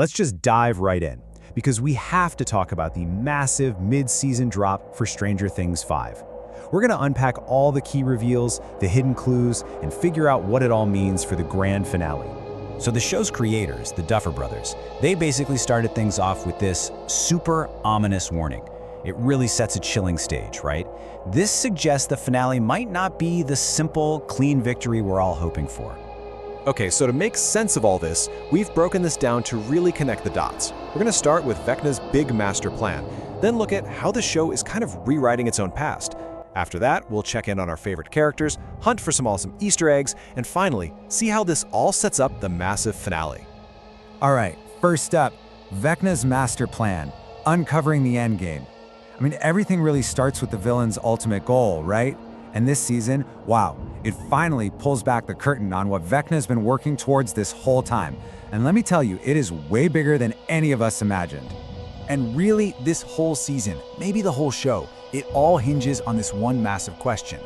Let's just dive right in, because we have to talk about the massive mid-season drop for Stranger Things 5. We're going to unpack all the key reveals, the hidden clues, and figure out what it all means for the grand finale. So the show's creators, the Duffer Brothers, they basically started things off with this super ominous warning. It really sets a chilling stage, right? This suggests the finale might not be the simple, clean victory we're all hoping for. Okay, so to make sense of all this, we've broken this down to really connect the dots. We're going to start with Vecna's big master plan, then look at how the show is kind of rewriting its own past. After that, we'll check in on our favorite characters, hunt for some awesome Easter eggs, and finally, see how this all sets up the massive finale. All right, first up, Vecna's master plan, uncovering the Endgame. I mean, everything really starts with the villain's ultimate goal, right? And this season, wow, it finally pulls back the curtain on what Vecna's been working towards this whole time. And let me tell you, it is way bigger than any of us imagined. And really, this whole season, maybe the whole show, it all hinges on this one massive question.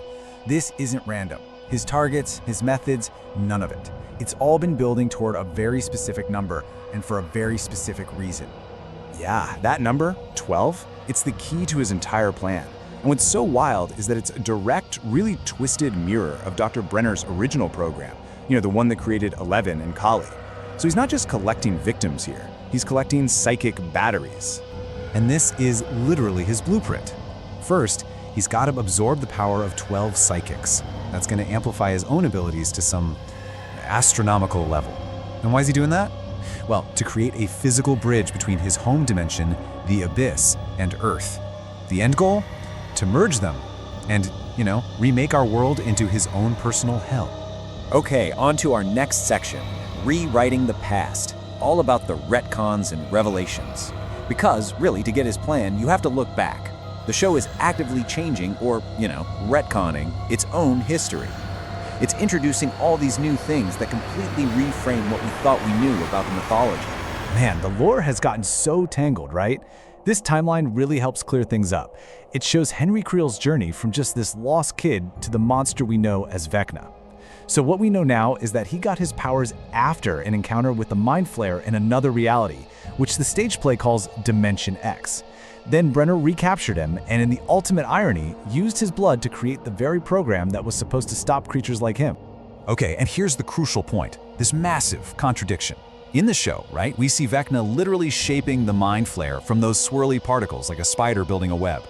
This isn't random. His targets, his methods, none of it. It's all been building toward a very specific number, and for a very specific reason. Yeah, that number, 12, it's the key to his entire plan. And what's so wild is that it's a direct, really twisted mirror of Dr. Brenner's original program, the one that created 11 and Kali. So he's not just collecting victims here, he's collecting psychic batteries. And this is literally his blueprint. First, he's got to absorb the power of 12 psychics. That's going to amplify his own abilities to some astronomical level. And why is he doing that? Well, to create a physical bridge between his home dimension, the Abyss, and Earth. The end goal? To merge them and, remake our world into his own personal hell. Okay, on to our next section, rewriting the past. All about the retcons and revelations. Because, really, to get his plan, you have to look back. The show is actively changing, or, retconning, its own history. It's introducing all these new things that completely reframe what we thought we knew about the mythology. Man, the lore has gotten so tangled, right? This timeline really helps clear things up. It shows Henry Creel's journey from just this lost kid to the monster we know as Vecna. So what we know now is that he got his powers after an encounter with the Mind Flayer in another reality, which the stage play calls Dimension X. Then Brenner recaptured him, and in the ultimate irony, used his blood to create the very program that was supposed to stop creatures like him. Okay, and here's the crucial point, this massive contradiction. In the show, right, we see Vecna literally shaping the Mind Flayer from those swirly particles like a spider building a web.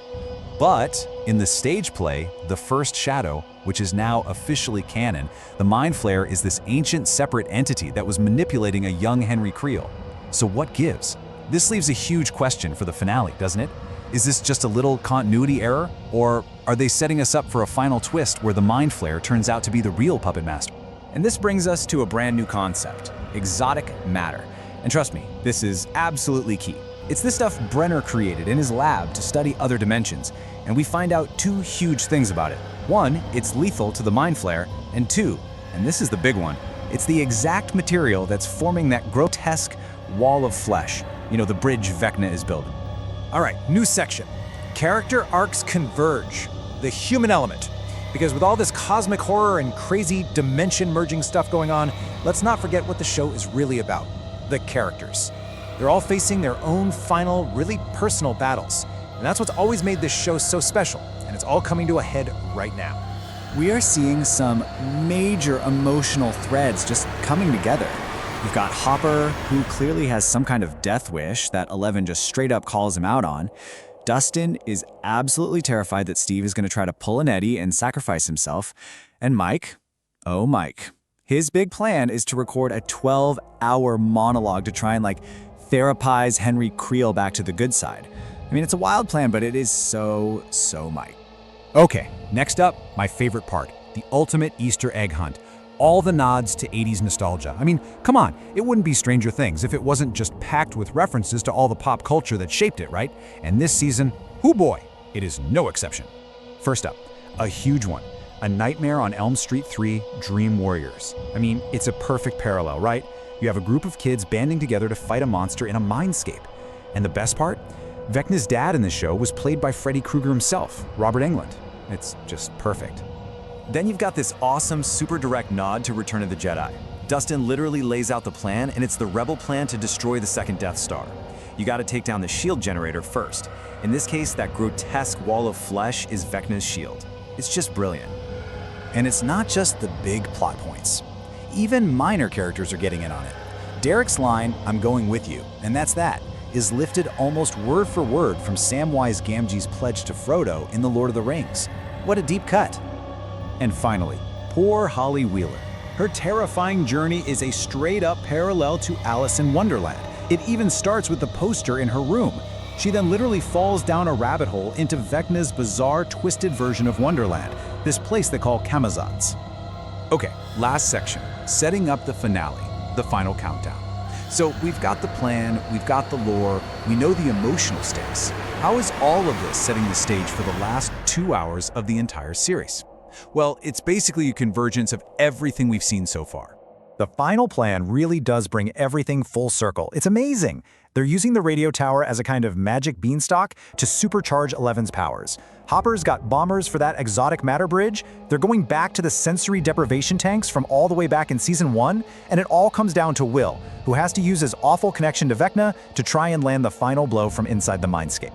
But in the stage play, The First Shadow, which is now officially canon, the Mind Flayer is this ancient separate entity that was manipulating a young Henry Creel. So what gives? This leaves a huge question for the finale, doesn't it? Is this just a little continuity error? Or are they setting us up for a final twist where the Mind Flayer turns out to be the real puppet master? And this brings us to a brand new concept, exotic matter. And trust me, this is absolutely key. It's this stuff Brenner created in his lab to study other dimensions, and we find out two huge things about it. One, it's lethal to the Mind Flayer, and two, and this is the big one, it's the exact material that's forming that grotesque wall of flesh, the bridge Vecna is building. All right, new section. Character arcs converge, the human element. Because with all this cosmic horror and crazy dimension-merging stuff going on, let's not forget what the show is really about, the characters. They're all facing their own final, really personal battles. And that's what's always made this show so special, and it's all coming to a head right now. We are seeing some major emotional threads just coming together. We've got Hopper, who clearly has some kind of death wish that 11 just straight up calls him out on. Dustin is absolutely terrified that Steve is going to try to pull an Eddie and sacrifice himself. And Mike, oh Mike, his big plan is to record a 12-hour monologue to try and therapize Henry Creel back to the good side. I mean, it's a wild plan, but it is so Mike. Okay, next up, my favorite part, the ultimate Easter egg hunt. All the nods to 80s nostalgia. I mean, come on, it wouldn't be Stranger Things if it wasn't just packed with references to all the pop culture that shaped it, right? And this season, hoo boy, it is no exception. First up, a huge one. A Nightmare on Elm Street 3 Dream Warriors. I mean, it's a perfect parallel, right? You have a group of kids banding together to fight a monster in a mindscape. And the best part? Vecna's dad in the show was played by Freddy Krueger himself, Robert Englund. It's just perfect. Then you've got this awesome, super direct nod to Return of the Jedi. Dustin literally lays out the plan, and it's the Rebel plan to destroy the second Death Star. You gotta take down the shield generator first. In this case, that grotesque wall of flesh is Vecna's shield. It's just brilliant. And it's not just the big plot points. Even minor characters are getting in on it. Derek's line, "I'm going with you," and that's that, is lifted almost word for word from Samwise Gamgee's pledge to Frodo in The Lord of the Rings. What a deep cut. And finally, poor Holly Wheeler. Her terrifying journey is a straight-up parallel to Alice in Wonderland. It even starts with the poster in her room. She then literally falls down a rabbit hole into Vecna's bizarre, twisted version of Wonderland, this place they call Camazotz. Okay, last section, setting up the finale, the final countdown. So we've got the plan, we've got the lore, we know the emotional stakes. How is all of this setting the stage for the last 2 hours of the entire series? Well, it's basically a convergence of everything we've seen so far. The final plan really does bring everything full circle. It's amazing. They're using the radio tower as a kind of magic beanstalk to supercharge Eleven's powers. Hopper's got bombers for that exotic matter bridge. They're going back to the sensory deprivation tanks from all the way back in Season 1, and it all comes down to Will, who has to use his awful connection to Vecna to try and land the final blow from inside the mindscape.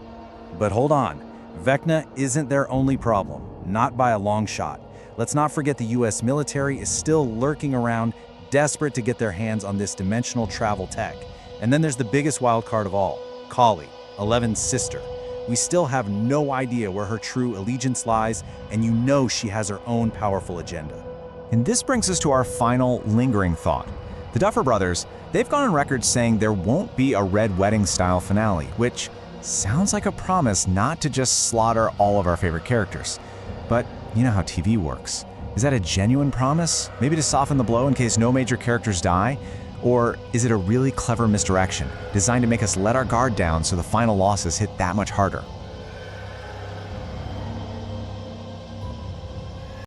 But hold on, Vecna isn't their only problem, not by a long shot. Let's not forget the US military is still lurking around, desperate to get their hands on this dimensional travel tech. And then there's the biggest wild card of all, Kali, Eleven's sister. We still have no idea where her true allegiance lies, and you know she has her own powerful agenda. And this brings us to our final lingering thought. The Duffer Brothers, they've gone on record saying there won't be a Red Wedding-style finale, which sounds like a promise not to just slaughter all of our favorite characters. But you know how TV works. Is that a genuine promise? Maybe to soften the blow in case no major characters die? Or is it a really clever misdirection, designed to make us let our guard down so the final losses hit that much harder?